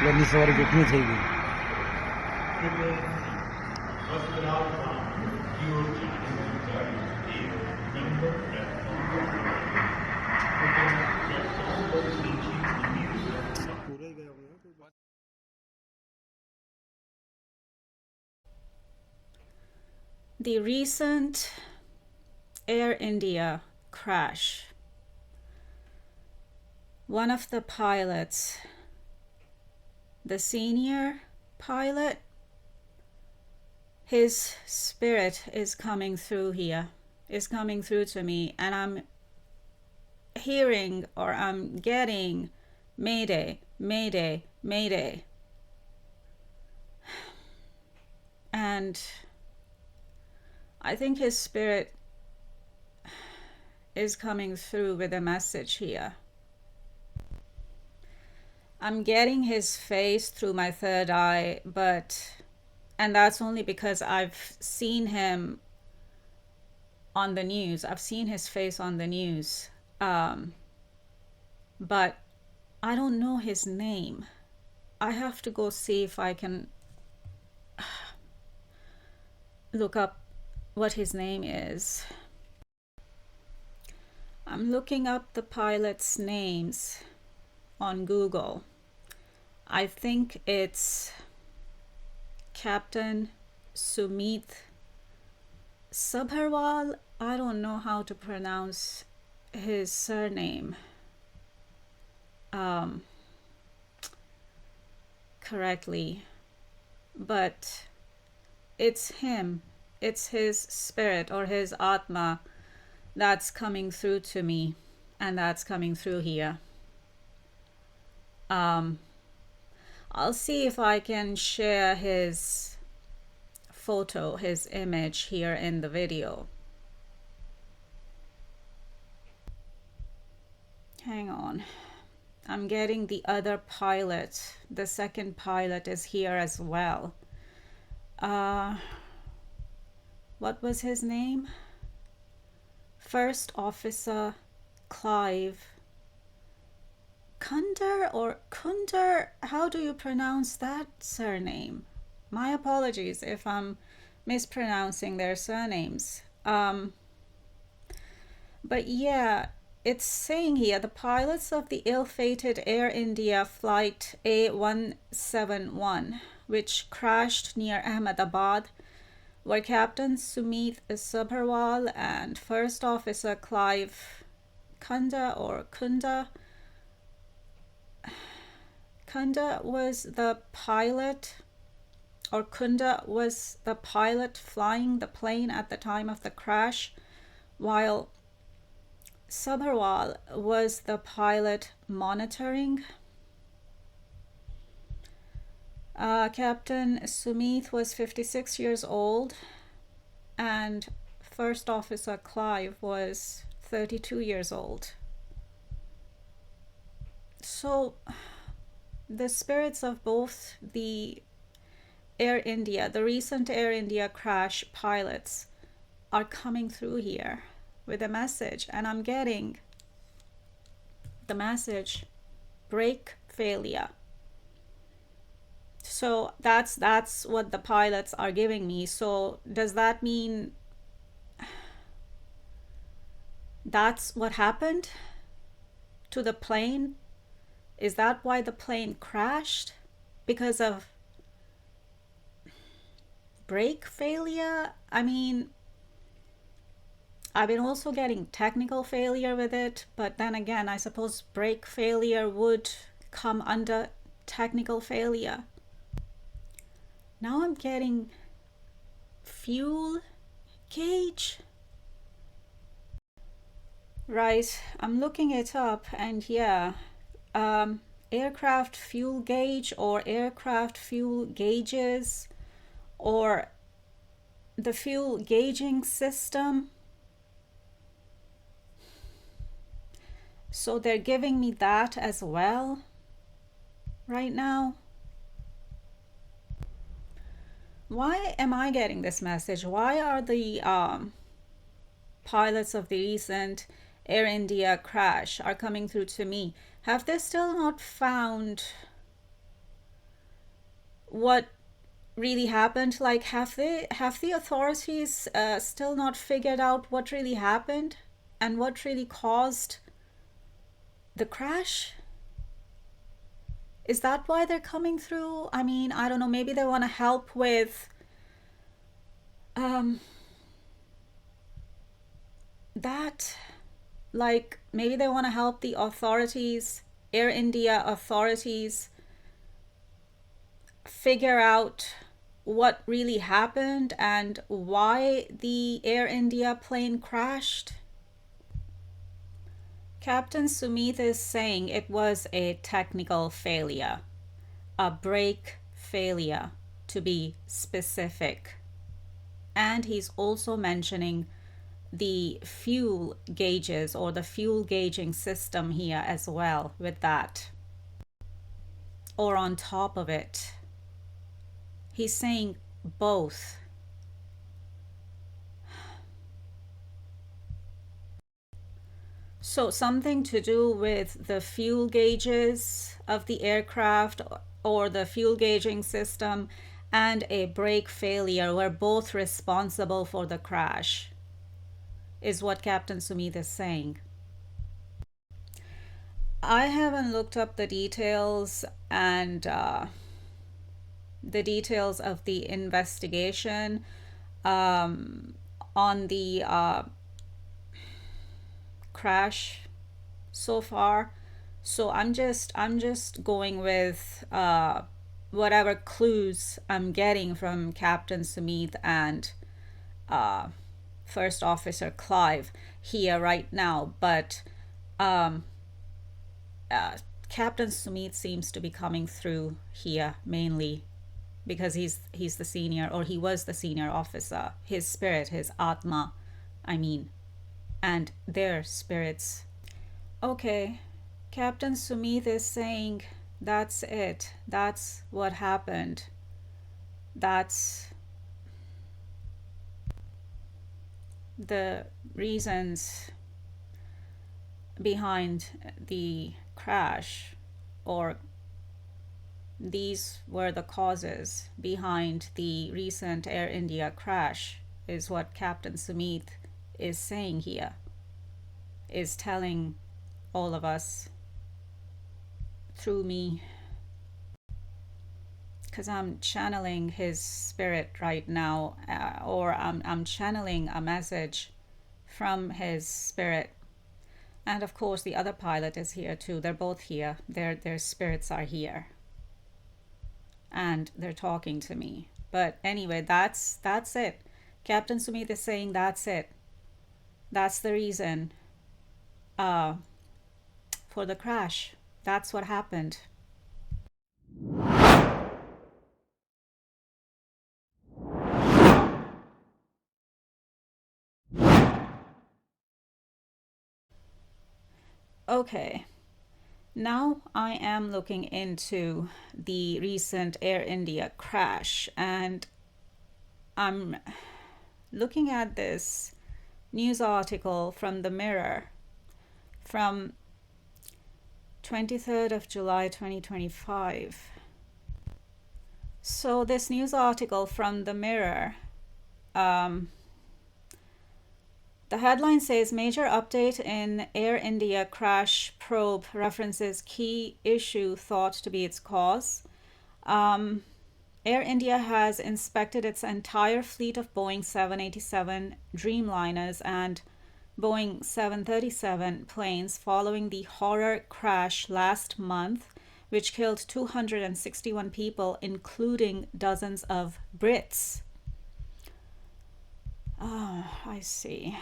Train सवारी कितनी चाहिए The recent Air India crash. One of the pilots, the senior pilot, his spirit is coming through here, is coming through to me, and I'm hearing, or I'm getting, Mayday, Mayday, Mayday. And I think his spirit is coming through with a message here. I'm getting his face through my third eye, and that's only because I've seen him on the news. I've seen his face on the news. But I don't know his name. I have to go see if I can look up what his name is. I'm looking up the pilots' names on Google. I think it's Captain Sumit Sabharwal. I don't know how to pronounce his surname correctly, but it's him. It's his spirit or his Atma that's coming through to me, and that's coming through here. I'll see if I can share his photo, his image here in the video. Hang on. I'm getting the other pilot. The second pilot is here as well. What was his name? First Officer Clive Kunder or Kunder? How do you pronounce that surname? My apologies if I'm mispronouncing their surnames. But yeah, it's saying here the pilots of the ill-fated Air India flight A171, which crashed near Ahmedabad, were Captain Sumit Sabharwal and First Officer Clive Kunda or Kunda. Kunda was the pilot, or Kunda was the pilot flying the plane at the time of the crash, while Sabharwal was the pilot monitoring. Captain Sumit was 56 years old, and First Officer Clive was 32 years old. So the spirits of both the Air India, the recent Air India crash pilots, are coming through here with a message, and I'm getting the message, brake failure. So that's what the pilots are giving me. So does that mean that's what happened to the plane? Is that why the plane crashed? Because of brake failure? I mean, I've been also getting technical failure with it, but then again, I suppose brake failure would come under technical failure. Now I'm getting fuel gauge. Right, I'm looking it up, and yeah, aircraft fuel gauge or aircraft fuel gauges or the fuel gauging system. So they're giving me that as well right now. Why am I getting this message? Why are the pilots of the recent Air India crash are coming through to me? Have they still not found what really happened. Like, have the authorities still not figured out what really happened and what really caused the crash? Is that why they're coming through? I mean, I don't know, maybe they want to help with um that. Like, maybe they want to help the authorities, Air India authorities, figure out what really happened and why the Air India plane crashed. Captain Sumit is saying it was a technical failure, a brake failure, to be specific. And he's also mentioning the fuel gauges or the fuel gauging system here as well with that, or on top of it. He's saying both. So something to do with the fuel gauges of the aircraft or the fuel gauging system and a brake failure were both responsible for the crash, is what Captain Sumit is saying. I haven't looked up the details and the details of the investigation on the crash so far. So I'm just going with whatever clues I'm getting from Captain Sumit and uh, First Officer Clive here right now. But um, Captain Sumit seems to be coming through here mainly because he's the senior, or he was the senior officer. His spirit, his Atma, I mean, and their spirits. Okay, Captain Sumit is saying that's it. That's what happened. That's the reasons behind the crash, or these were the causes behind the recent Air India crash, is what Captain Sumit is saying here, is telling all of us through me, because I'm channeling his spirit right now, or I'm channeling a message from his spirit. And of course, the other pilot is here too. They're both here. Their spirits are here, and they're talking to me. But anyway, that's it. Captain Sumit is saying that's it. That's the reason uh, for the crash. That's what happened. Okay, now I am looking into the recent Air India crash, and I'm looking at this news article from the Mirror from 23rd of July 2025. So this news article from the Mirror, um, the headline says major update in Air India crash probe references key issue thought to be its cause. Air India has inspected its entire fleet of Boeing 787 Dreamliners and Boeing 737 planes following the horror crash last month, which killed 261 people, including dozens of Brits. Oh, I see.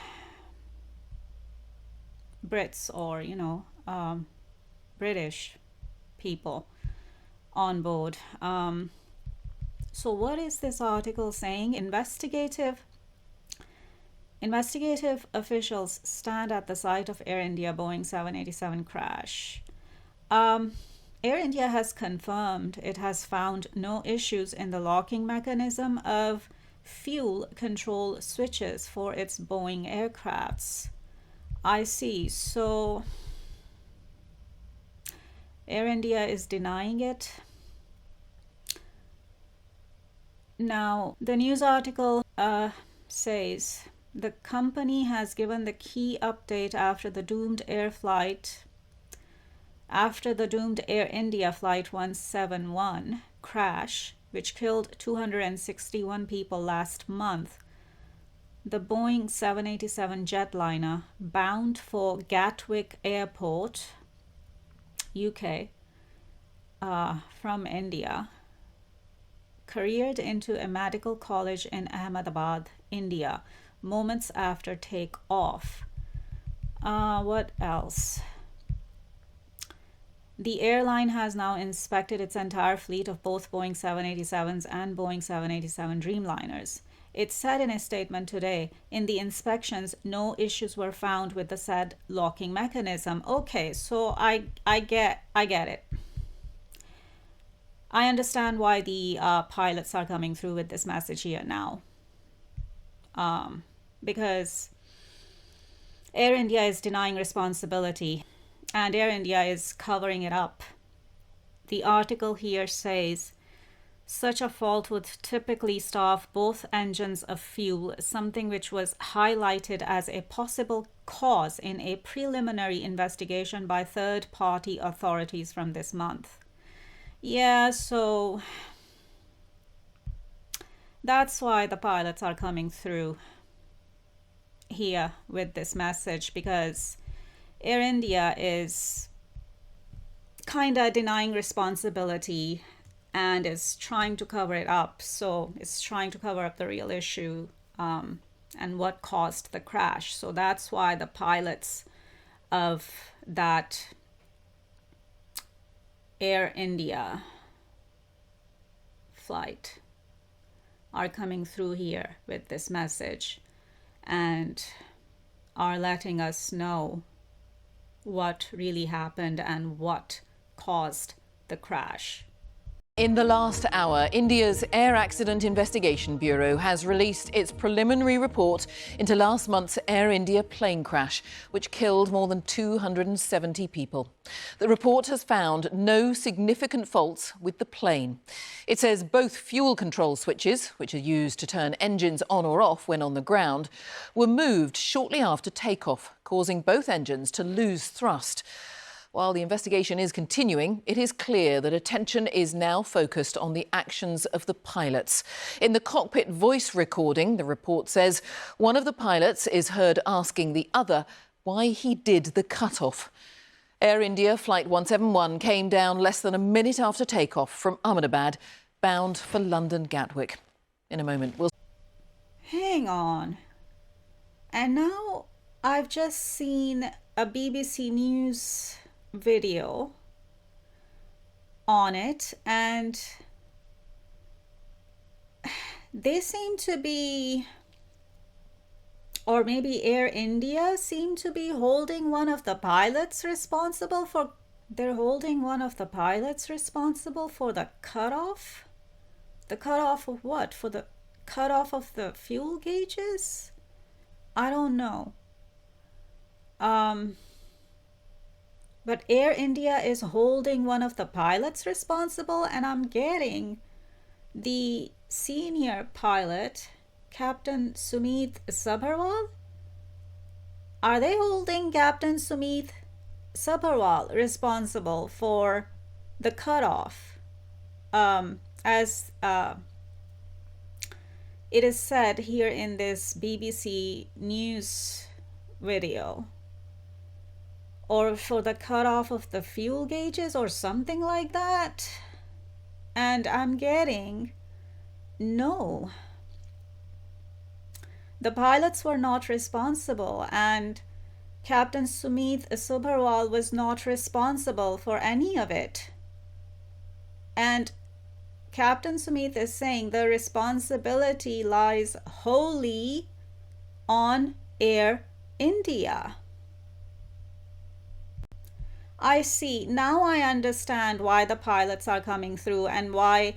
Brits, or, British people on board. So what is this article saying? Investigative officials stand at the site of Air India Boeing 787 crash. Air India has confirmed it has found no issues in the locking mechanism of fuel control switches for its Boeing aircrafts. I see. So Air India is denying it. Now, the news article says the company has given the key update after the doomed Air India Flight 171 crash, which killed 261 people last month. The Boeing 787 jetliner, bound for Gatwick Airport, UK, from India, careered into a medical college in Ahmedabad, India, moments after takeoff. What else? The airline has now inspected its entire fleet of both Boeing 787s and Boeing 787 Dreamliners. It said in a statement today, in the inspections, no issues were found with the said locking mechanism. Okay, so I get it. I understand why the pilots are coming through with this message here now. Because Air India is denying responsibility and Air India is covering it up. The article here says, such a fault would typically starve both engines of fuel, something which was highlighted as a possible cause in a preliminary investigation by third-party authorities from this month. Yeah, so that's why the pilots are coming through here with this message, because Air India is kind of denying responsibility and is trying to cover it up. So it's trying to cover up the real issue and what caused the crash. So that's why the pilots of that Air India flight are coming through here with this message and are letting us know what really happened and what caused the crash. In the last hour, India's Air Accident Investigation Bureau has released its preliminary report into last month's Air India plane crash, which killed more than 270 people. The report has found no significant faults with the plane. It says both fuel control switches, which are used to turn engines on or off when on the ground, were moved shortly after takeoff, causing both engines to lose thrust. While the investigation is continuing, it is clear that attention is now focused on the actions of the pilots. In the cockpit voice recording, the report says one of the pilots is heard asking the other why he did the cut-off. Air India Flight 171 came down less than a minute after takeoff from Ahmedabad, bound for London Gatwick. In a moment, we'll... Hang on. And now I've just seen a BBC News video on it, and they seem to be, or maybe Air India seem to be holding one of the pilots responsible for, they're holding one of the pilots responsible for the cutoff. The cutoff of what? For the cutoff of the fuel gauges? I don't know. But Air India is holding one of the pilots responsible, and I'm getting the senior pilot, Captain Sumit Sabharwal. Are they holding Captain Sumit Sabharwal responsible for the cutoff? As it is said here in this BBC News video, or for the cutoff of the fuel gauges or something like that. And I'm getting no. The pilots were not responsible, and Captain Sumit Sabharwal was not responsible for any of it. And Captain Sumit is saying the responsibility lies wholly on Air India. I see. Now I understand why the pilots are coming through and why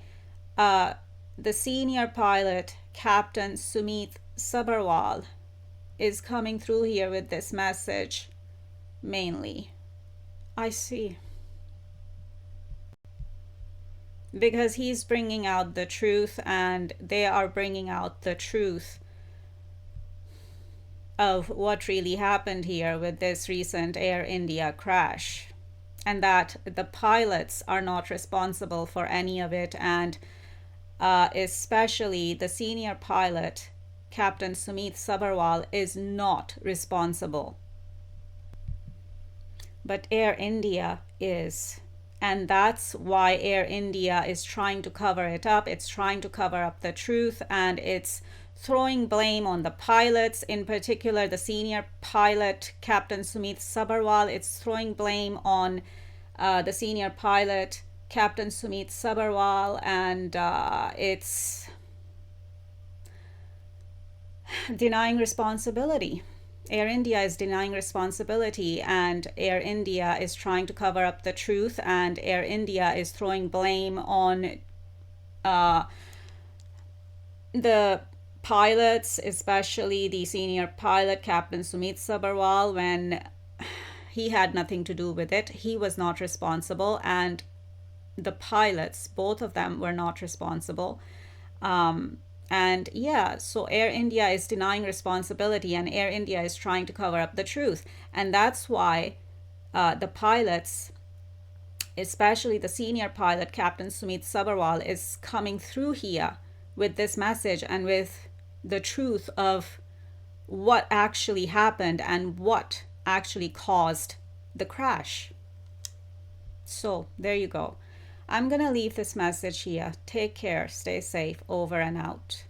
the senior pilot, Captain Sumit Sabharwal, is coming through here with this message mainly. I see. because he's bringing out the truth, and they are bringing out the truth of what really happened here with this recent Air India crash, and that the pilots are not responsible for any of it, and especially the senior pilot, Captain Sumit Sabharwal, is not responsible. But Air India is. And that's why Air India is trying to cover it up. It's trying to cover up the truth, and it's throwing blame on the pilots, in particular the senior pilot, Captain Sumit Sabharwal. It's throwing blame on the senior pilot, Captain Sumit Sabharwal, and it's denying responsibility. Air India is denying responsibility, and Air India is trying to cover up the truth, and Air India is throwing blame on the pilots, especially the senior pilot, Captain Sumit Sabharwal, when he had nothing to do with it. He was not responsible, and the pilots, both of them, were not responsible. And yeah, so Air India is denying responsibility, and Air India is trying to cover up the truth. And that's why the pilots, especially the senior pilot, Captain Sumit Sabharwal, is coming through here with this message and with the truth of what actually happened and what actually caused the crash. So there you go. I'm going to leave this message here. Take care. Stay safe. Over and out.